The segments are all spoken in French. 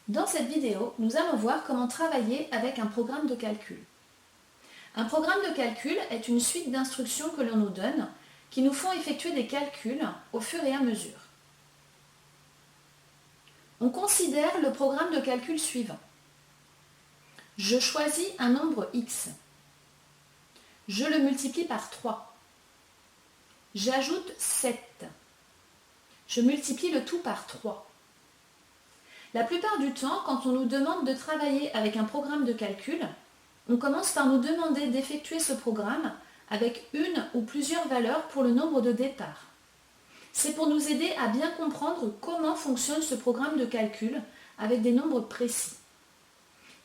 Dans cette vidéo, nous allons voir comment travailler avec un programme de calcul. Un programme de calcul est une suite d'instructions que l'on nous donne qui nous font effectuer des calculs au fur et à mesure. On considère le programme de calcul suivant. Je choisis un nombre x. Je le multiplie par 3. J'ajoute 7. Je multiplie le tout par 3. La plupart du temps, quand on nous demande de travailler avec un programme de calcul, on commence par nous demander d'effectuer ce programme avec une ou plusieurs valeurs pour le nombre de départ. C'est pour nous aider à bien comprendre comment fonctionne ce programme de calcul avec des nombres précis.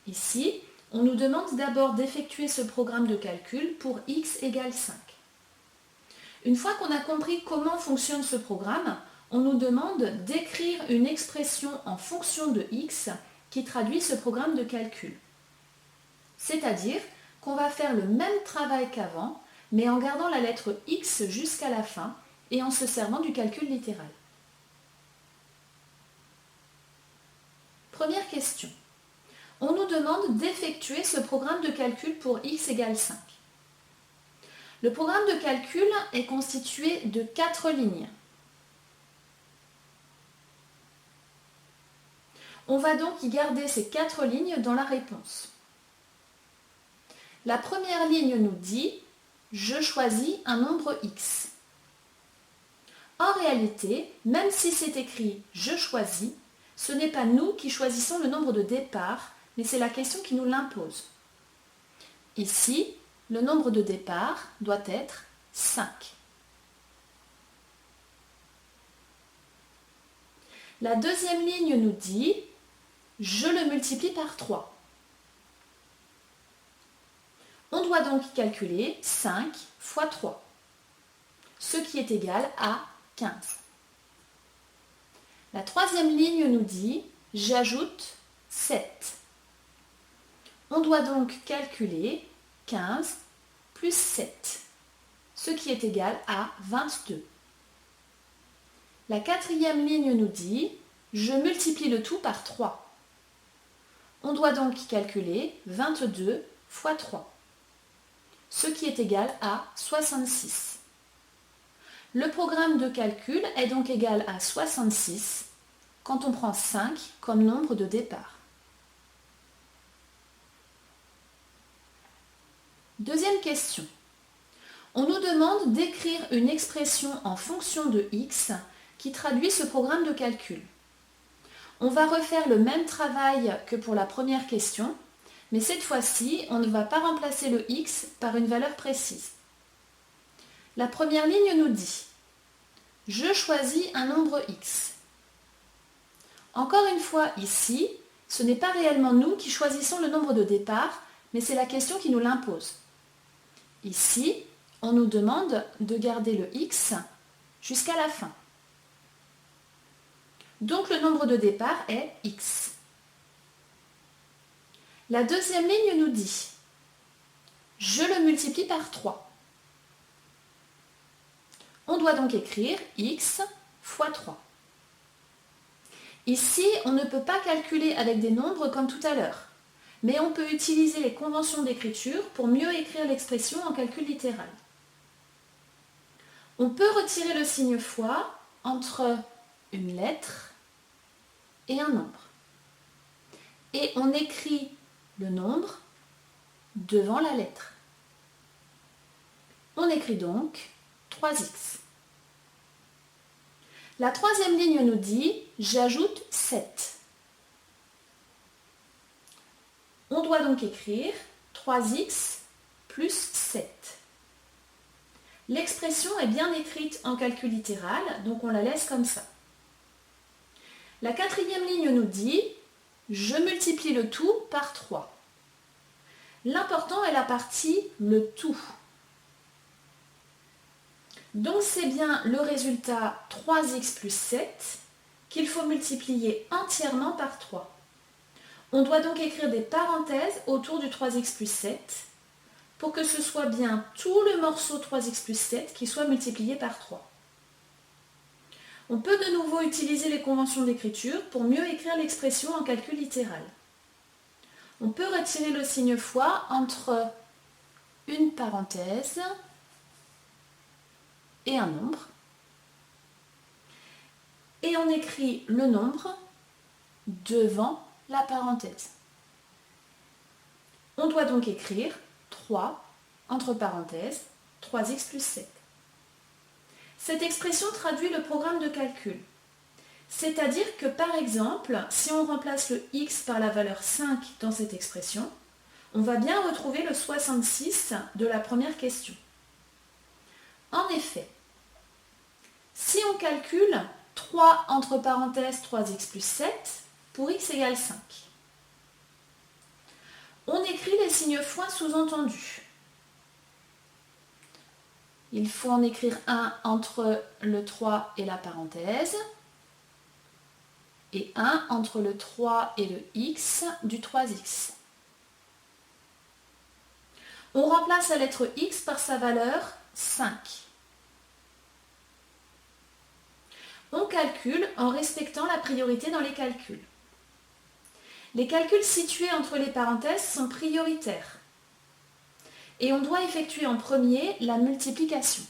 Ici, on nous demande d'abord d'effectuer ce programme de calcul pour x égale 5. Une fois qu'on a compris comment fonctionne ce programme, on nous demande d'écrire une expression en fonction de x qui traduit ce programme de calcul. C'est-à-dire qu'on va faire le même travail qu'avant, mais en gardant la lettre x jusqu'à la fin et en se servant du calcul littéral. Première question. On nous demande d'effectuer ce programme de calcul pour x égale 5. Le programme de calcul est constitué de 4 lignes. On va donc y garder ces 4 lignes dans la réponse. La première ligne nous dit « Je choisis un nombre x ». En réalité, même si c'est écrit « Je choisis », ce n'est pas nous qui choisissons le nombre de départ, mais c'est la question qui nous l'impose. Ici, le nombre de départ doit être 5. La deuxième ligne nous dit « Je le multiplie par 3 ». On doit donc calculer 5 fois 3, ce qui est égal à 15. La troisième ligne nous dit « J'ajoute 7 ». On doit donc calculer 15 plus 7, ce qui est égal à 22. La quatrième ligne nous dit « Je multiplie le tout par 3 ». On doit donc calculer 22 fois 3, ce qui est égal à 66. Le programme de calcul est donc égal à 66 quand on prend 5 comme nombre de départ. Deuxième question. On nous demande d'écrire une expression en fonction de x qui traduit ce programme de calcul. On va refaire le même travail que pour la première question, mais cette fois-ci, on ne va pas remplacer le x par une valeur précise. La première ligne nous dit « Je choisis un nombre x ». Encore une fois, ici, ce n'est pas réellement nous qui choisissons le nombre de départ, mais c'est la question qui nous l'impose. Ici, on nous demande de garder le x jusqu'à la fin. Donc le nombre de départ est x. La deuxième ligne nous dit « Je le multiplie par 3 ». On doit donc écrire x fois 3. Ici, on ne peut pas calculer avec des nombres comme tout à l'heure, mais on peut utiliser les conventions d'écriture pour mieux écrire l'expression en calcul littéral. On peut retirer le signe fois entre une lettre et un nombre. Et on écrit le nombre devant la lettre. On écrit donc 3x. La troisième ligne nous dit « J'ajoute 7 ». On doit donc écrire 3x plus 7. L'expression est bien écrite en calcul littéral, donc on la laisse comme ça. La quatrième ligne nous dit « Je multiplie le tout par 3 ». L'important est la partie « le tout ». Donc c'est bien le résultat 3x plus 7 qu'il faut multiplier entièrement par 3. On doit donc écrire des parenthèses autour du 3x plus 7 pour que ce soit bien tout le morceau 3x plus 7 qui soit multiplié par 3. On peut de nouveau utiliser les conventions d'écriture pour mieux écrire l'expression en calcul littéral. On peut retirer le signe fois entre une parenthèse et un nombre. Et on écrit le nombre devant la parenthèse. On doit donc écrire 3 entre parenthèses 3x plus 7. Cette expression traduit le programme de calcul. C'est-à-dire que par exemple, si on remplace le x par la valeur 5 dans cette expression, on va bien retrouver le 66 de la première question. En effet, si on calcule 3 entre parenthèses 3x plus 7 pour x égale 5, on écrit les signes fois sous-entendus. Il faut en écrire un entre le 3 et la parenthèse et un entre le 3 et le x du 3x. On remplace la lettre x par sa valeur 5. On calcule en respectant la priorité dans les calculs. Les calculs situés entre les parenthèses sont prioritaires. Et on doit effectuer en premier la multiplication.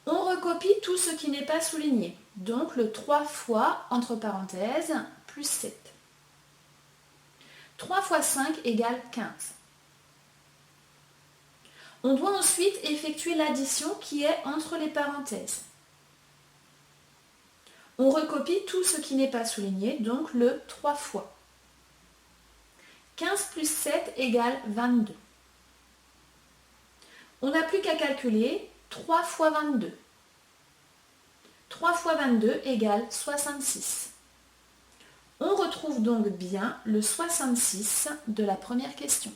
On recopie tout ce qui n'est pas souligné, donc le 3 fois, entre parenthèses, plus 7. 3 fois 5 égale 15. On doit ensuite effectuer l'addition qui est entre les parenthèses. On recopie tout ce qui n'est pas souligné, donc le 3 fois. 15 plus 7 égale 22. On n'a plus qu'à calculer 3 fois 22. 3 fois 22 égale 66. On retrouve donc bien le 66 de la première question.